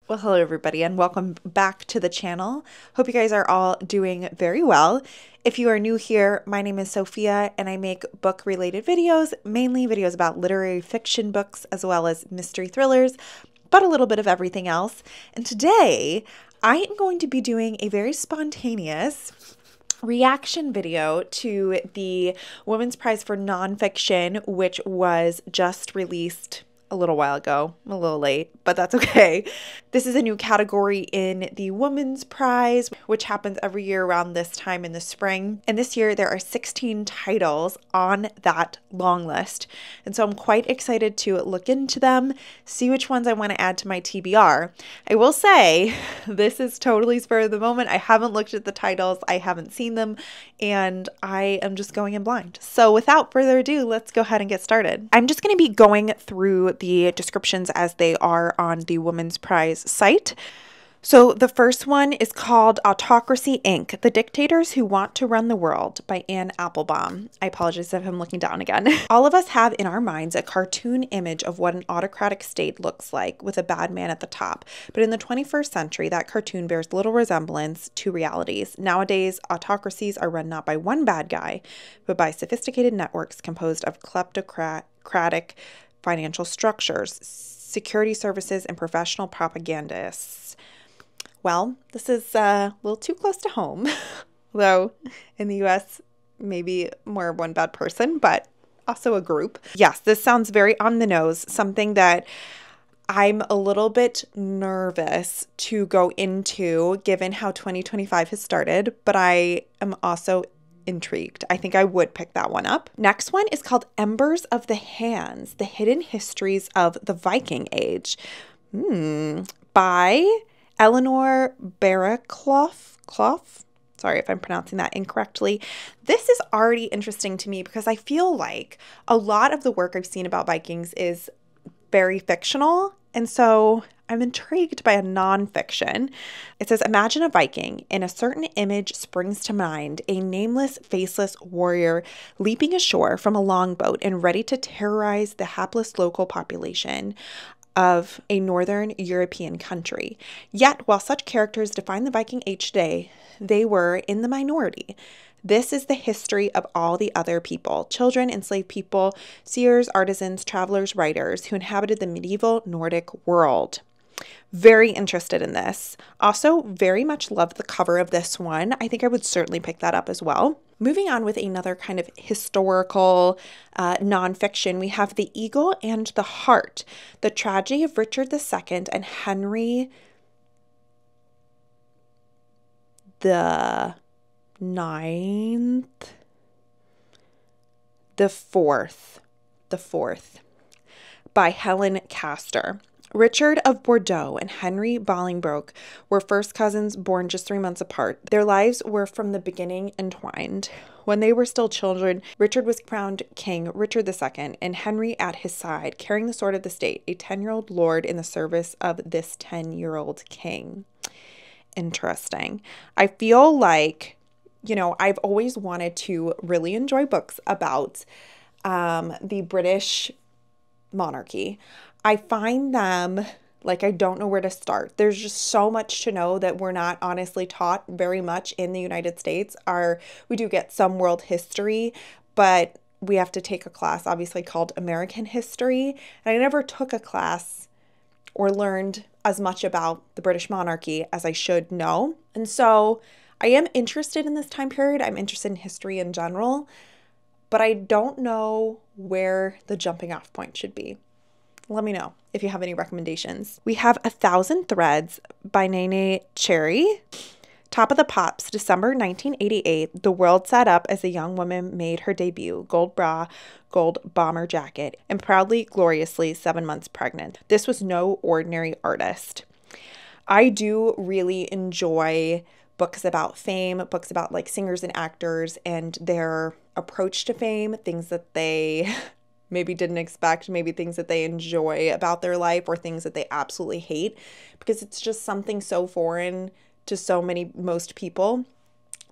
Well, hello everybody and welcome back to the channel. Hope you guys are all doing very well. If you are new here, my name is Sophia and I make book related videos, mainly videos about literary fiction books as well as mystery thrillers, but a little bit of everything else. And today I am going to be doing a very spontaneous reaction video to the Women's Prize for Nonfiction, which was just released a little while ago. I'm a little late, but that's okay. This is a new category in the Women's Prize, which happens every year around this time in the spring. And this year there are 16 titles on that long list. And so I'm quite excited to look into them, see which ones I want to add to my TBR. I will say this is totally spur of the moment. I haven't looked at the titles, I haven't seen them, and I am just going in blind. So without further ado, let's go ahead and get started. I'm just going to be going through the descriptions as they are on the Women's Prize site. So the first one is called Autocracy Inc. The Dictators Who Want to Run the World by Anne Applebaum. I apologize if I'm looking down again. All of us have in our minds a cartoon image of what an autocratic state looks like with a bad man at the top. But in the 21st century, that cartoon bears little resemblance to realities. Nowadays, autocracies are run not by one bad guy, but by sophisticated networks composed of kleptocratic financial structures, security services, and professional propagandists. Well, this is a little too close to home, though in the US, maybe more one bad person, but also a group. Yes, this sounds very on the nose, something that I'm a little bit nervous to go into given how 2025 has started, but I am also intrigued. I think I would pick that one up. Next one is called Embers of the Hands, The Hidden Histories of the Viking Age, by Eleanor Barraclough. Sorry if I'm pronouncing that incorrectly. This is already interesting to me because I feel like a lot of the work I've seen about Vikings is very fictional, and so I'm intrigued by a nonfiction. It says, imagine a Viking. In a certain image springs to mind a nameless, faceless warrior leaping ashore from a longboat and ready to terrorize the hapless local population of a northern European country. Yet, while such characters define the Viking age today, they were in the minority. This is the history of all the other people, children, enslaved people, seers, artisans, travelers, writers who inhabited the medieval Nordic world. Very interested in this. Also, very much love the cover of this one. I think I would certainly pick that up as well. Moving on with another kind of historical nonfiction, we have The Eagle and the Heart, the tragedy of Richard II and Henry the Fourth, by Helen Castor. Richard of Bordeaux and Henry Bolingbroke were first cousins born just 3 months apart. Their lives were from the beginning entwined. When they were still children, Richard was crowned King Richard II, and Henry at his side, carrying the sword of the state, a 10-year-old lord in the service of this 10-year-old king. Interesting. I feel like, I've always wanted to really enjoy books about the British monarchy. I find them like I don't know where to start. There's just so much to know that we're not honestly taught very much in the United States. We do get some world history, but we have to take a class obviously called American history. And I never took a class or learned as much about the British monarchy as I should know. And so I am interested in this time period. I'm interested in history in general, but I don't know where the jumping off point should be. Let me know if you have any recommendations. We have 1,000 Threads by Nene Cherry. Top of the Pops, December 1988. The world sat up as a young woman made her debut. Gold bra, gold bomber jacket, and proudly, gloriously 7 months pregnant. This was no ordinary artist. I do really enjoy books about fame, books about like singers and actors and their approach to fame, things that they maybe didn't expect, maybe things that they enjoy about their life or things that they absolutely hate, because it's just something so foreign to most people.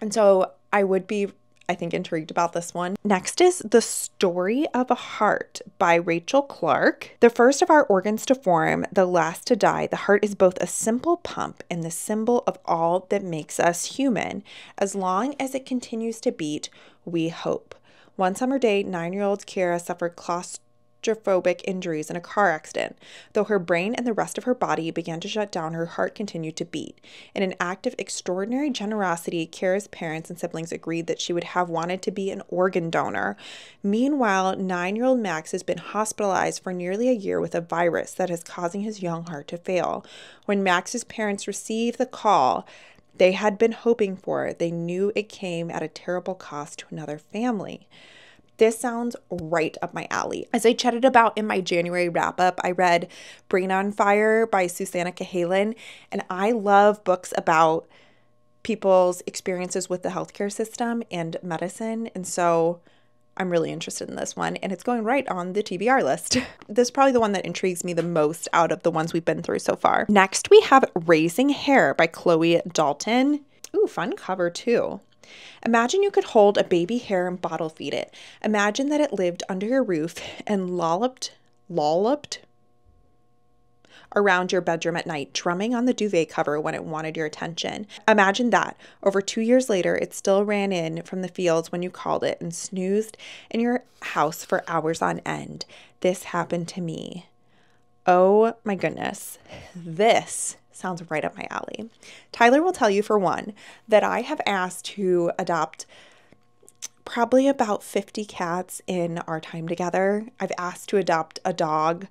And so I would be I think, intrigued about this one. Next is The Story of a Heart by Rachel Clark. The first of our organs to form, the last to die, the heart is both a simple pump and the symbol of all that makes us human. As long as it continues to beat, we hope. One summer day, 9-year-old Kira suffered claustrophobic injuries in a car accident. Though her brain and the rest of her body began to shut down, her heart continued to beat. In an act of extraordinary generosity, Kira's parents and siblings agreed that she would have wanted to be an organ donor. Meanwhile, 9-year-old Max has been hospitalized for nearly a year with a virus that is causing his young heart to fail. When Max's parents received the call they had been hoping for, they knew it came at a terrible cost to another family. This sounds right up my alley. As I chatted about in my January wrap-up, I read Brain on Fire by Susanna Cahalan, and I love books about people's experiences with the healthcare system and medicine, and so I'm really interested in this one, and it's going right on the TBR list. This is probably the one that intrigues me the most out of the ones we've been through so far. Next, we have Raising Hair by Chloe Dalton. Ooh, fun cover too. Imagine you could hold a baby hair and bottle feed it. Imagine that it lived under your roof and lolloped around your bedroom at night, drumming on the duvet cover when it wanted your attention. Imagine that. Over 2 years later, it still ran in from the fields when you called it and snoozed in your house for hours on end. This happened to me. Oh my goodness. This sounds right up my alley. Tyler will tell you, for one, that I have asked to adopt probably about 50 cats in our time together. I've asked to adopt a dog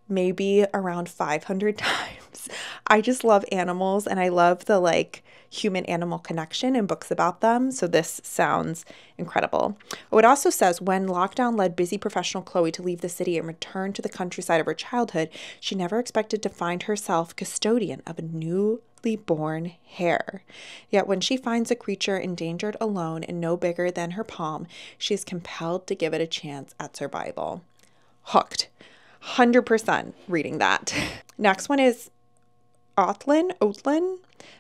maybe around 500 times. I just love animals, and I love the human animal connection in books about them. So this sounds incredible. Oh, it also says, when lockdown led busy professional Chloe to leave the city and return to the countryside of her childhood, she never expected to find herself custodian of a newly born hare. Yet when she finds a creature endangered, alone, and no bigger than her palm, she is compelled to give it a chance at survival. Hooked. 100% reading that. Next one is Otlin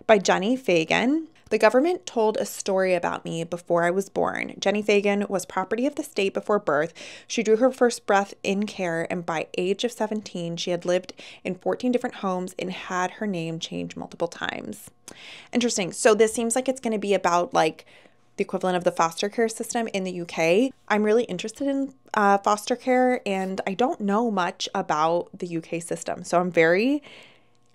by Jenny Fagan. The government told a story about me before I was born. Jenny Fagan was property of the state before birth. She drew her first breath in care, and by age of 17, she had lived in 14 different homes and had her name changed multiple times. Interesting. So this seems like it's going to be about the equivalent of the foster care system in the UK. I'm really interested in foster care, and I don't know much about the UK system. So I'm very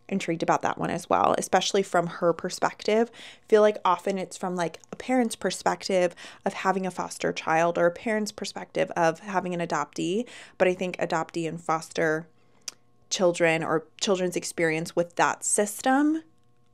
intrigued about that one as well, especially from her perspective. I feel like often it's from a parent's perspective of having a foster child, or a parent's perspective of having an adoptee. But I think adoptee and foster children, or children's experience with that system,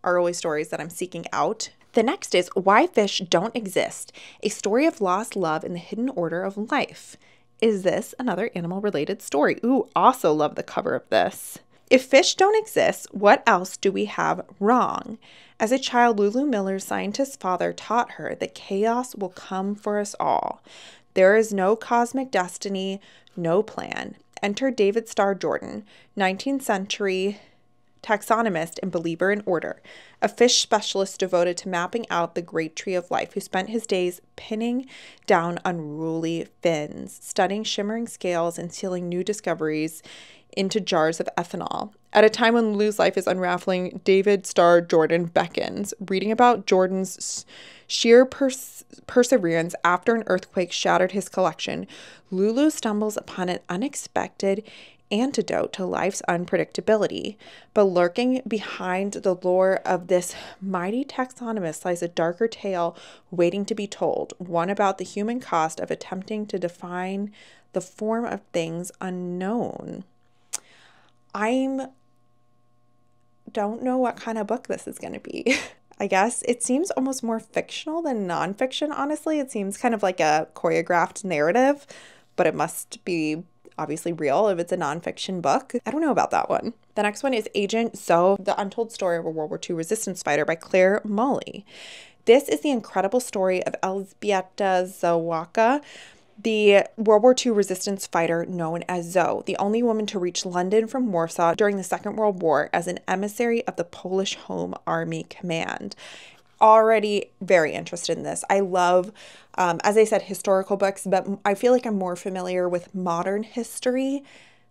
are always stories that I'm seeking out. The next is Why Fish Don't Exist, a story of lost love in the hidden order of life. Is this another animal-related story? Ooh, also love the cover of this. If fish don't exist, what else do we have wrong? As a child, Lulu Miller's scientist father taught her that chaos will come for us all. There is no cosmic destiny, no plan. Enter David Starr Jordan, 19th century taxonomist and believer in order, a fish specialist devoted to mapping out the great tree of life, who spent his days pinning down unruly fins, studying shimmering scales, and sealing new discoveries into jars of ethanol. At a time when Lulu's life is unraveling, David Starr Jordan beckons. Reading about Jordan's sheer perseverance after an earthquake shattered his collection, Lulu stumbles upon an unexpected antidote to life's unpredictability. But lurking behind the lore of this mighty taxonomist lies a darker tale waiting to be told, one about the human cost of attempting to define the form of things unknown. I don't know what kind of book this is going to be. I guess it seems almost more fictional than nonfiction, honestly. It seems kind of like a choreographed narrative, but it must be obviously real if it's a nonfiction book. I don't know about that one. The next one is Agent Zoe, The Untold Story of a World War II Resistance Fighter by Claire Molly. This is the incredible story of Elżbieta Zawaka, the World War II resistance fighter known as Zoe, the only woman to reach London from Warsaw during the Second World War as an emissary of the Polish Home Army Command. already very interested in this. I love, as I said, historical books, but I feel like I'm more familiar with modern history.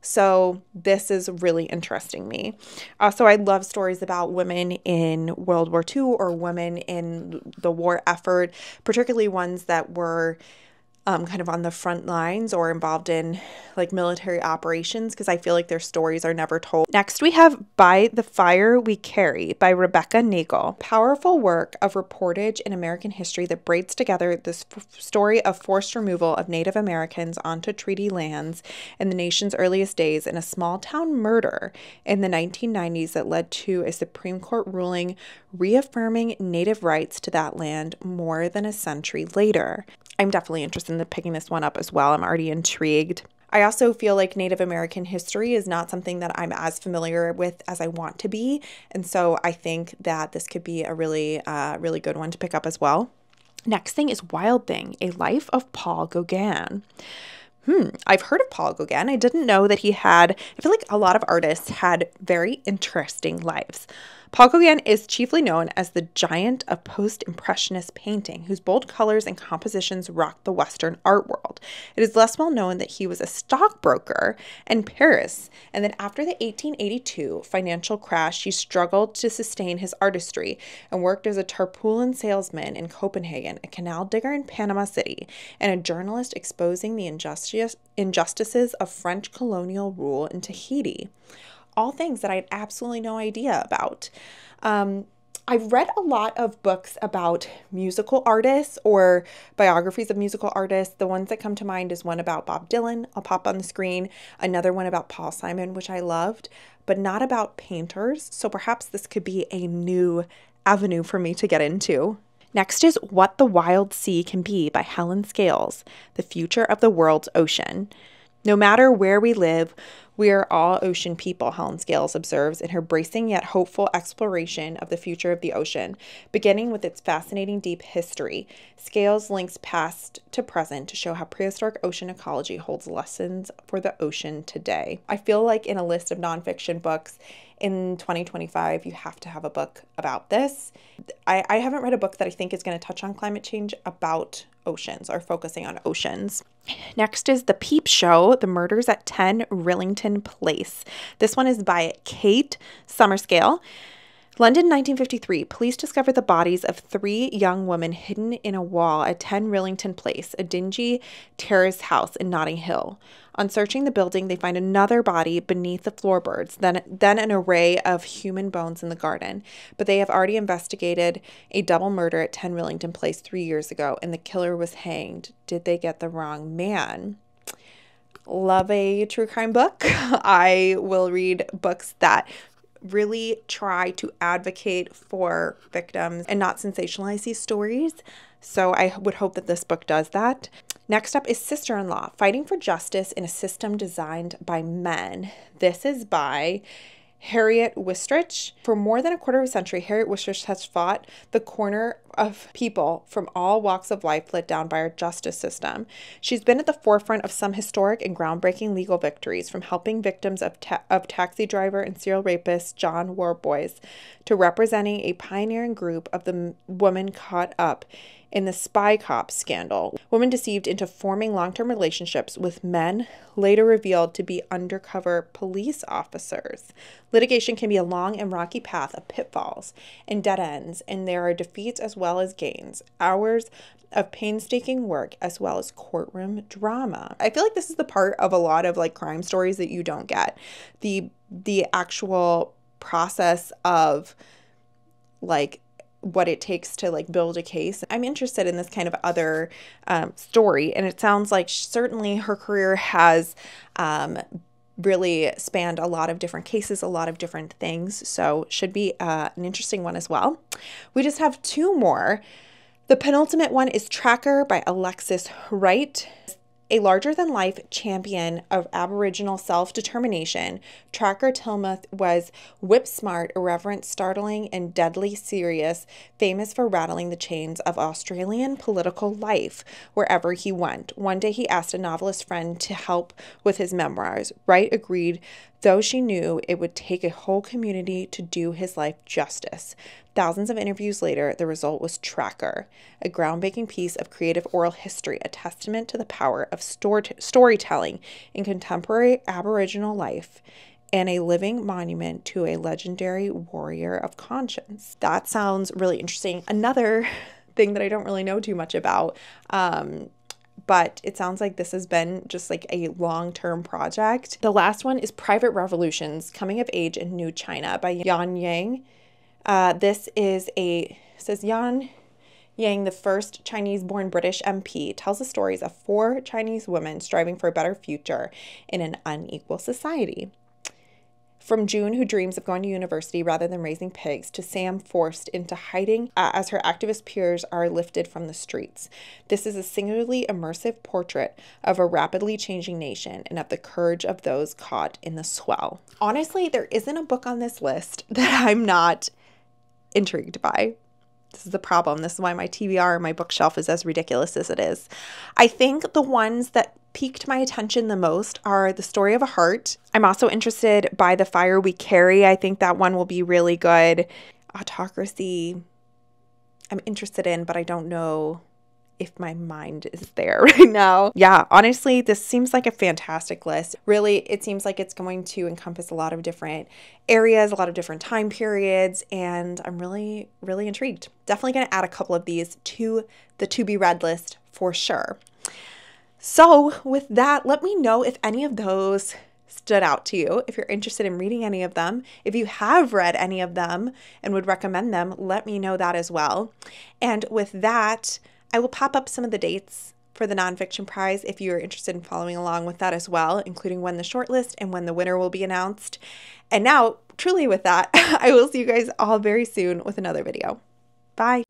So this is really interesting me. Also, I love stories about women in World War II or women in the war effort, particularly ones that were kind of on the front lines or involved in like military operations, because I feel like their stories are never told. Next, we have By the Fire We Carry by Rebecca Nagel. Powerful work of reportage in American history that braids together this story of forced removal of Native Americans onto treaty lands in the nation's earliest days and a small town murder in the 1990s that led to a Supreme Court ruling reaffirming Native rights to that land more than a century later. I'm definitely interested in picking this one up as well. I'm already intrigued. I also feel like Native American history is not something that I'm as familiar with as I want to be. And so I think that this could be a really good one to pick up as well. Next thing is Wild Thing, A Life of Paul Gauguin. I've heard of Paul Gauguin. I didn't know that he had, I feel like a lot of artists had very interesting lives. Paul Gauguin is chiefly known as the giant of post-impressionist painting, whose bold colors and compositions rocked the Western art world. It is less well known that he was a stockbroker in Paris, and that after the 1882 financial crash, he struggled to sustain his artistry and worked as a tarpaulin salesman in Copenhagen, a canal digger in Panama City, and a journalist exposing the injustices of French colonial rule in Tahiti. All things that I had absolutely no idea about. I've read a lot of books about musical artists or biographies of musical artists. The ones that come to mind is one about Bob Dylan. I'll pop on the screen. Another one about Paul Simon, which I loved, but not about painters. So perhaps this could be a new avenue for me to get into. Next is What the Wild Sea Can Be by Helen Scales, The Future of the World's Ocean. No matter where we live, we are all ocean people, Helen Scales observes in her bracing yet hopeful exploration of the future of the ocean. Beginning with its fascinating deep history, Scales links past to present to show how prehistoric ocean ecology holds lessons for the ocean today. I feel like in a list of nonfiction books in 2025, you have to have a book about this. I haven't read a book that I think is going to touch on climate change about oceans or focusing on oceans. Next is The Peep Show, The Murders at 10 Rillington Place. This one is by Kate Summerscale. London, 1953. Police discovered the bodies of 3 young women hidden in a wall at 10 Rillington Place, a dingy terrace house in Notting Hill. On searching the building, they find another body beneath the floorboards, then an array of human bones in the garden. But they have already investigated a double murder at 10 Rillington Place 3 years ago, and the killer was hanged. Did they get the wrong man? Love a true crime book. I will read books that really try to advocate for victims and not sensationalize these stories. So I would hope that this book does that. Next up is Sister-in-Law, Fighting for Justice in a System Designed by Men. This is by Harriet Wistrich. For more than a quarter of a century, Harriet Wistrich has fought the corner of people from all walks of life let down by our justice system. She's been at the forefront of some historic and groundbreaking legal victories, from helping victims of taxi driver and serial rapist John Warboys to representing a pioneering group of the women caught up in the spy cop scandal. Women deceived into forming long-term relationships with men later revealed to be undercover police officers. Litigation can be a long and rocky path of pitfalls and dead ends, and there are defeats as well as gains. Hours of painstaking work as well as courtroom drama. I feel like this is the part of a lot of like crime stories that you don't get. The actual process of like what it takes to like build a case. I'm interested in this kind of other story, and it sounds like certainly her career has really spanned a lot of different cases, a lot of different things. So should be an interesting one as well. We just have 2 more. The penultimate one is Tracker by Alexis Wright. A larger-than-life champion of Aboriginal self-determination, Tracker Tilmuth was whip-smart, irreverent, startling, and deadly serious, famous for rattling the chains of Australian political life wherever he went. One day he asked a novelist friend to help with his memoirs. Wright agreed though she knew it would take a whole community to do his life justice. Thousands of interviews later, the result was Tracker, a groundbreaking piece of creative oral history, a testament to the power of storytelling in contemporary Aboriginal life, and a living monument to a legendary warrior of conscience. That sounds really interesting. Another thing that I don't really know too much about, but it sounds like this has been just like a long-term project. The last one is Private Revolutions, Coming of Age in New China by Yan Yang. Says Yan Yang, the first Chinese-born British MP, tells the stories of 4 Chinese women striving for a better future in an unequal society. From June, who dreams of going to university rather than raising pigs, to Sam, forced into hiding as her activist peers are lifted from the streets. This is a singularly immersive portrait of a rapidly changing nation and of the courage of those caught in the swell. Honestly, there isn't a book on this list that I'm not intrigued by. This is the problem. This is why my TBR and my bookshelf is as ridiculous as it is. I think the ones that piqued my attention the most are The Story of a Heart. I'm also interested by The Fire We Carry. I think that one will be really good. Autocracy, I'm interested in, but I don't know if my mind is there right now. Yeah, honestly, this seems like a fantastic list. Really, it seems like it's going to encompass a lot of different areas, a lot of different time periods, and I'm really, really intrigued. Definitely going to add a couple of these to the to be read list for sure. So with that, let me know if any of those stood out to you, if you're interested in reading any of them. If you have read any of them and would recommend them, let me know that as well. And with that, I will pop up some of the dates for the nonfiction prize if you're interested in following along with that as well, including when the shortlist and when the winner will be announced. And now, truly with that, I will see you guys all very soon with another video. Bye.